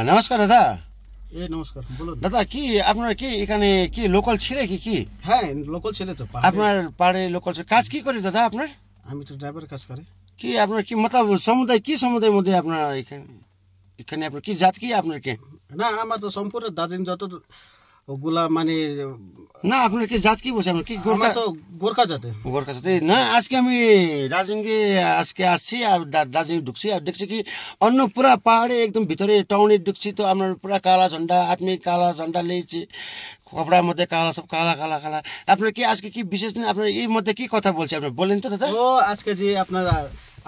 নমস্কার দাদা। নমস্কার, বলুন দাদা। কি আপনার কি এখানে কি লোকাল ছেলে কি? হ্যাঁ, লোকাল ছেলে তো। আপনার পাড়ে লোকাল কাজ কি করে দাদা আপনার? আমি তো ড্রাইভার কাজ করি। কি আপনার কি মতলব সমুদায় কি সমুদায়ের মধ্যে আপনার এখানে আপনার কি জাত কি আপনার কি? না, আমার তো সম্পূর্ণ দার্জিলিং যত ওগুলা মানে না, আপনার কি জাত কি বলছে? আপনার কি গোর্খা? তো গোর্খা জাতে। গোর্খা জাতে না। আজকে আমি দার্জিলিংয়ে আসছি আর দার্জিলিং ঢুকছি আর দেখছি কি অন্য পুরা পাহাড়ে একদম ভিতরে টাউনে ঢুকছি তো আপনার পুরা কালা ঝন্ডা, আদমি কালা ঝন্ডা লেগেছে, কপড়ার মধ্যে কালা, সব কালা কালা কালা। আপনার কি আজকে কি বিশেষ দিন? আপনার এই মধ্যে কি কথা বলছে আপনার বলেন তো দাদা। ও আজকে যে আপনার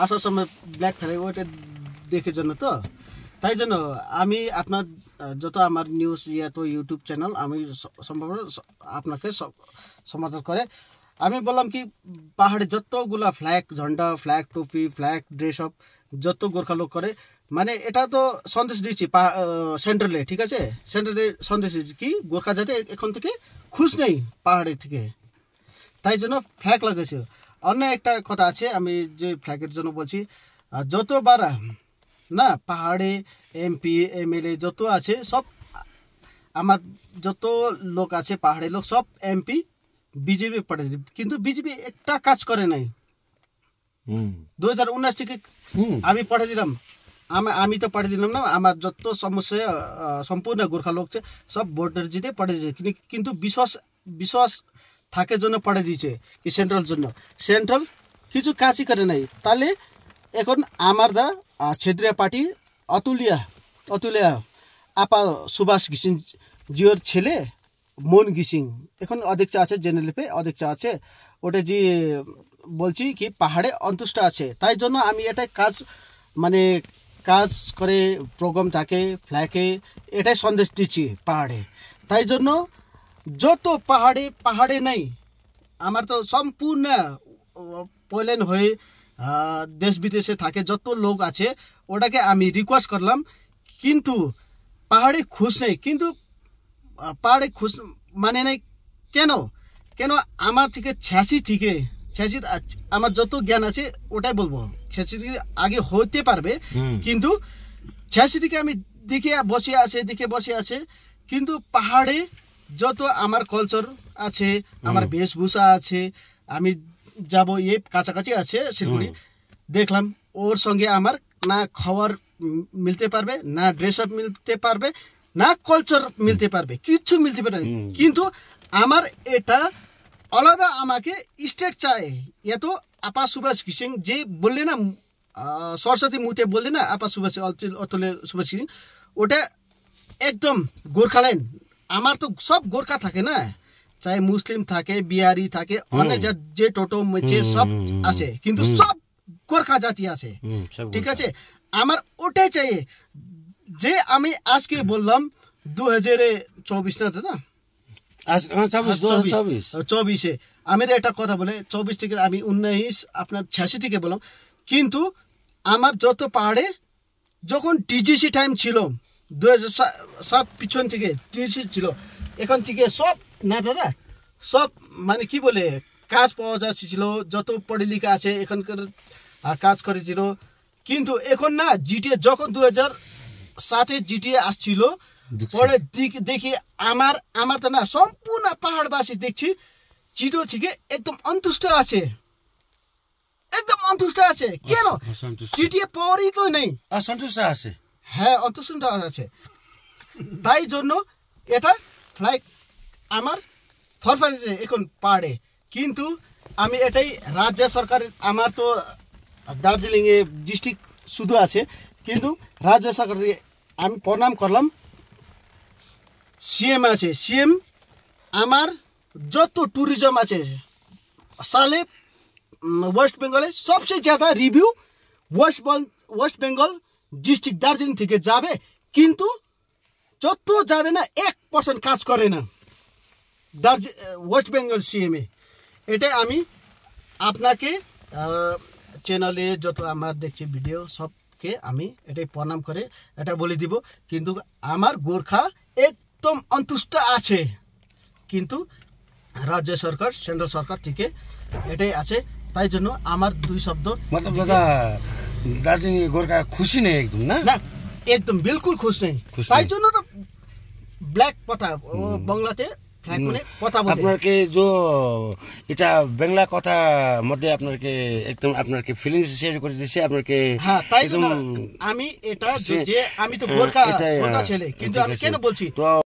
আসার সময় ব্ল্যাক ফ্ল্যাগ ওইটা দেখে জন্য তো, তাই জন্য আমি আপনার যত আমার নিউজ তো ইউটিউব চ্যানেল আমি সম্ভব আপনাকে সমাচার করে আমি বললাম কি পাহাড়ে যতগুলা ফ্ল্যাগ ঝন্ডা, ফ্ল্যাগ টুপি, ফ্ল্যাগ ড্রেস আপ যত গোর্খা লোক করে, মানে এটা তো সন্দেশ দিচ্ছি সেন্ট্রালে, ঠিক আছে? সেন্ট্রালে সন্দেশ দিচ্ছি কি গোর্খা যাতে এখন থেকে খুশ নেই পাহাড়ে থেকে, তাই জন্য ফ্ল্যাগ লাগাইছে। অন্য একটা কথা আছে, আমি যে ফ্ল্যাগের জন্য বলছি, যতবার না পাহাড়ে এমপি এমএলএ যত আছে সব আমার যত লোক আছে পাহাড়ে লোক সব এমপি বিজেপি পাঠিয়েছে, কিন্তু বিজেপি একটা কাজ করে নাই। 2019 থেকে আমি পাঠিয়ে দিলাম, আমি তো পাঠিয়ে দিলাম না, আমার যত সমস্যা সম্পূর্ণ গোর্খা লোক সব ভোটার জিতে পাঠিয়েছে, কিন্তু বিশ্বাস থাকার জন্য পাঠিয়ে দিয়েছে কি সেন্ট্রাল জন্য। সেন্ট্রাল কিছু কাজই করে নাই। তাহলে এখন আমার ক্ষেত্রীয় পার্টি অতুলিয়া আপা সুভাষ গিসিং জিওর ছেলে মন গিসিং এখন অধ্যক্ষ আছে, জেনারেল অধ্যক্ষ আছে। ওটা যে বলছি কি পাহাড়ে অন্তুষ্ট আছে, তাই জন্য আমি এটা কাজ করে প্রোগ্রাম থাকে ফ্ল্যাগে এটাই সন্দেশ দিচ্ছি পাহাড়ে। তাই জন্য যত পাহাড়ে নেই আমার তো সম্পূর্ণ পয়লেন হয়ে দেশ বিদেশে থাকে যত লোক আছে ওটাকে আমি রিকোয়েস্ট করলাম, কিন্তু পাহাড়ে খুশ নেই। কিন্তু পাহাড়ে খুশ মানে নেই কেন আমার থেকে 86 আমার যত জ্ঞান আছে ওটাই বলবো, 86 থেকে আগে হতে পারবে, কিন্তু 86 থেকে আমি দেখে বসে আছে। কিন্তু পাহাড়ে যত আমার কালচার আছে, আমার বেশভূষা আছে, আমি যাব কাছাকাছি আছে শিলিগুড়ি, দেখলাম ওর সঙ্গে আমার না খাওয়ার মিলতে পারবে, না ড্রেস আপ মিলতে পারবে, না কালচার মিলতে পারবে, কিচ্ছু মিলতে পারবে না। কিন্তু আমার এটা আলাদা আমাকে স্টেট চাই। এত আপা সুভাষ গিসিং যে বললে না সরস্বতী মুতে বললে না আপা সুভাষ অতুলে সুভাষ গিসিং, ওটা একদম গোর্খাল্যান্ড। আমার তো সব গোর্খা থাকে না, চাই মুসলিম থাকে, বিহারি থাকে, অনেক যে টোটো মেচে সব আছে, কিন্তু সব গোর্খা জাতি আছে, ঠিক আছে? আমার ওটাই চাই যে আমি আজকে বললাম 2024 না দাদা, 24 আমি একটা কথা বলে 24 থেকে আমি 19 আপনার 86 থেকে বললাম। কিন্তু আমার যত পাহাড়ে যখন টিজিসি টাইম ছিল 2007 পিছন থেকে টিজিসি ছিল, এখন থেকে সব না দাদা সব মানে কি বলে কাজ পাওয়া যাচ্ছিল, যত পড়ে লেখা আছে এখানকার কাজ করেছিল। কিন্তু এখন না জিটিএ যখন 2007 জিটিএ আসছিল পরে দেখি আমার তো না সম্পূর্ণ পাহাড়বাসী দেখছি জিতো থেকে একদম অন্তুষ্ট আছে, একদম অন্তুষ্ট আছে। কেন জিটিএ পরই তো নেই, অসন্তুষ্ট আছে। হ্যাঁ, অন্তুষ্ট আছে। তাই জন্য এটা ফ্লাইট আমার ফরফারিতে এখন পাহাড়ে। কিন্তু আমি এটাই রাজ্য সরকার, আমার তো দার্জিলিংয়ে ডিস্ট্রিক্ট শুধু আছে, কিন্তু রাজ্য সরকারকে আমি প্রণাম করলাম। সিএম আছে, সিএম আমার যত ট্যুরিজম আছে সালে ওয়েস্ট বেঙ্গলে সবচেয়ে ज़्यादा review West Bengal district Darjeeling থেকে যাবে, কিন্তু যত যাবে না 1% কাজ করে না ওয়েস্ট বেঙ্গল সিএমএ। এটা আমি আপনাকে চ্যানেলে যত আমার দেখছি ভিডিও সবকে আমি এটাই প্রণাম করে এটা বলে দিব। কিন্তু আমার গোর্খা একদম অন্তুষ্ট আছে, কিন্তু রাজ্য সরকার সেন্ট্রাল সরকার থেকে এটাই আছে। তাই জন্য আমার দুই শব্দ मतलब दादा दार्जिलिङ गोर्खा खुसी नै एकदम ना একদম বিলকুল খুশ নেই, খুশ তাই নেই। জন্য তো ব্ল্যাক কথা বাংলাতে ফ্ল্যাগ মানে কথা বলে। আপনাকে যে এটা বাংলা কথা মধ্যে আপনাকে একদম আপনাকে ফিলিংস শেয়ার করে দিয়েছে আপনাকে। হ্যাঁ, তাই একদম জন্য আমি এটা সে- যে আমি তো গোর্খা এটাই, গোর্খা ছেলে, কিন্তু ঠিক আমি আছে। কেন বলছি তো